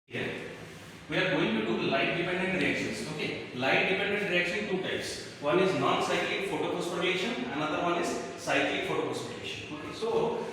Here we are going to do light dependent reactions. Okay, light dependent reaction two types. One is non-cyclic photophosphorylation, another one is cyclic photophosphorylation. Okay, so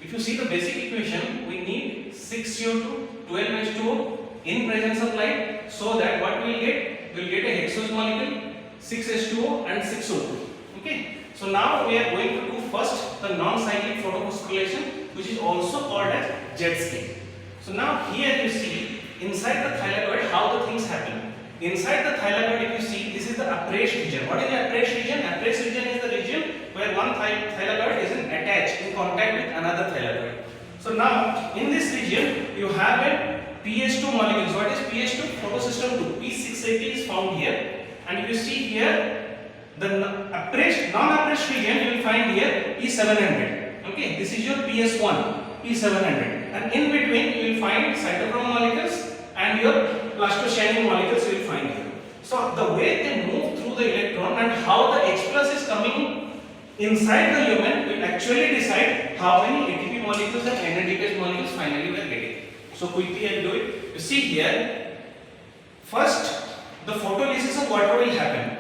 if you see the basic equation, we need 6CO2, 12H2O in presence of light, so that what we will get? We will get a hexose molecule, 6H2O and 6O2. Okay, so now we are going to do first the non-cyclic photophosphorylation, which is also called as jet ski. So now here you see inside the thylakoid how the things happen. Inside the thylakoid, if you see, this is the appraised region. What is the appraised region? Appraised region is the region where one thylakoid is attached in contact with another thylakoid. So now in this region you have a PH2 molecule. So what is PH2? Photosystem 2. P680 is found here. And if you see here, the non-appraised region you will find here P700. Okay, this is your PS1, P700. And in between you will find cytochrome molecules and your plastocyanin molecules you will find here. So the way they move through the electron and how the H plus is coming inside the lumen will actually decide how many ATP molecules and NADPH molecules finally we are getting. So quickly I will do it. You see here, first the photolysis of water will happen.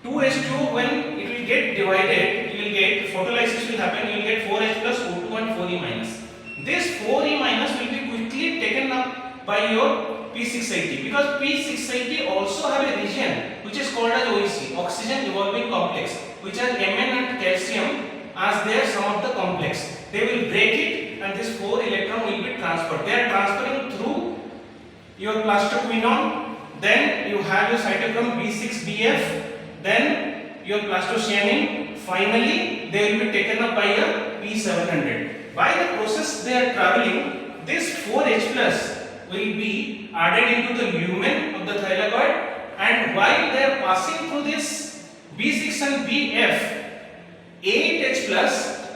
2H2 when it will get divided, you will get photolysis will happen, you will get 4H plus O2 and 4E minus. This 4E minus will be quickly taken up by your P680, because P680 also have a region which is called as OEC, oxygen evolving complex, which has Mn and calcium as their sum of the complex. They will break it and this 4 electron will be transferred. They are transferring through your plastoquinone, then you have your cytochrome B6BF, then your plastocyanin, finally they will be taken up by your P700. By the process they are traveling, this 4H plus will be added into the lumen of the thylakoid, and while they are passing through this B6 and BF, 8H plus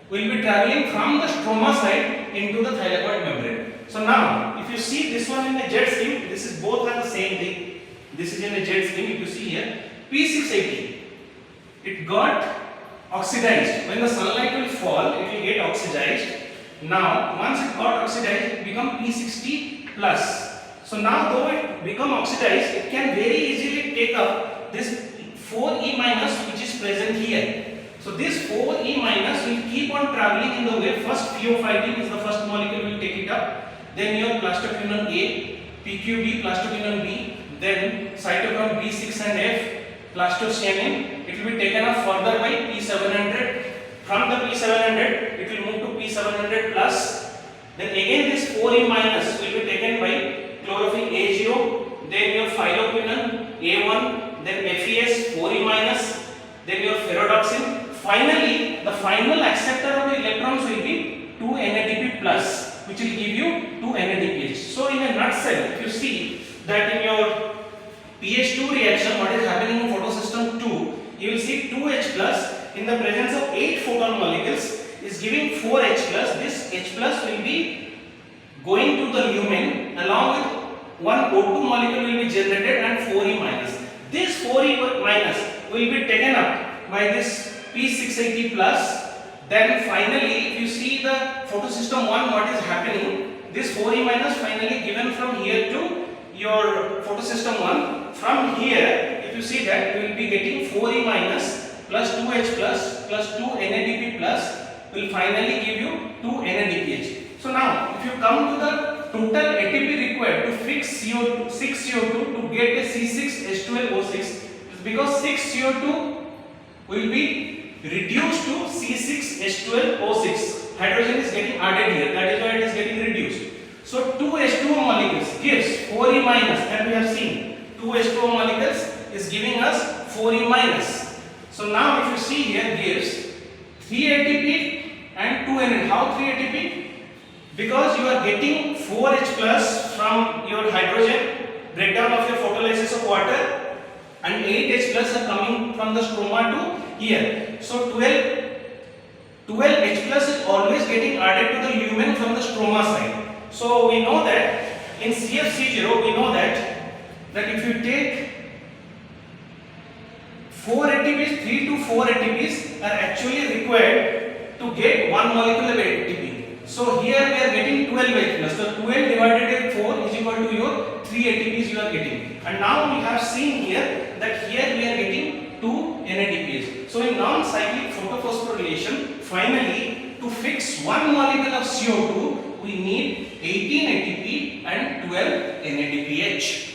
will be traveling from the stroma side into the thylakoid membrane. So now, if you see this one in the jet stream, this is both are the same thing. This is in the jet stream. If you see here, P680, it got oxidized. When the sunlight will fall, it will get oxidized. Now, once it got oxidized, it become P60 plus. So now, though it become oxidized, it can very easily take up this 4E minus which is present here. So this 4E minus will keep on traveling in the way. First pheophytin is the first molecule will take it up. Then your plastoquinone A, PQB, plastoquinone B, then cytochrome B6 and F, plastocyanin. It will be taken up further by P700. From the P700, it will move to P700 plus. Then again this 4E minus will be taken by chlorophyll A0, then your phylloquinone A1, then FES 4E minus, then your ferredoxin. Finally, the final acceptor of the electrons will be 2 NADP plus, which will give you 2 NADPH. So in a nutshell, if you see that in your PH2 reaction, what is happening in photosystem 2, you will see 2H plus in the presence of 8 photon molecules is giving 4H plus. This H plus will be going to the lumen along with one O2 molecule will be generated and 4E minus. This 4E minus will be taken up by this P680 plus. Then finally, if you see the photosystem 1, what is happening, this 4E minus finally given from here to your photosystem 1. From here, if you see that, you will be getting 4E minus plus 2H plus 2 NADP plus will finally give you 2 NADPH. So now, if you come to the total ATP required to fix CO2, 6 CO2 to get a C6H12O6, because 6 CO2 will be reduced to C6H12O6. Hydrogen is getting added here, that is why it is getting reduced. So 2 H2O molecules gives 4E minus, that we have seen. 2 H2O molecules is giving us 4E minus. So now if you see here gives 3 ATP and 2 NAD. How 3 ATP? Because you are getting 4H plus from your hydrogen, breakdown of your photolysis of water, and 8H plus are coming from the stroma to here. So 12H plus is always getting added to the lumen from the stroma side. So we know that in CFC0 we know that if you take 4 ATPs, 3 to 4 ATPs are actually required to get one molecule of ATP. So here we are getting 12H plus. So 12 divided by 4 is equal And now we have seen here that here we are getting 2 NADPH. So in non-cyclic photophosphorylation, finally to fix one molecule of CO2, we need 18 ATP and 12 NADPH.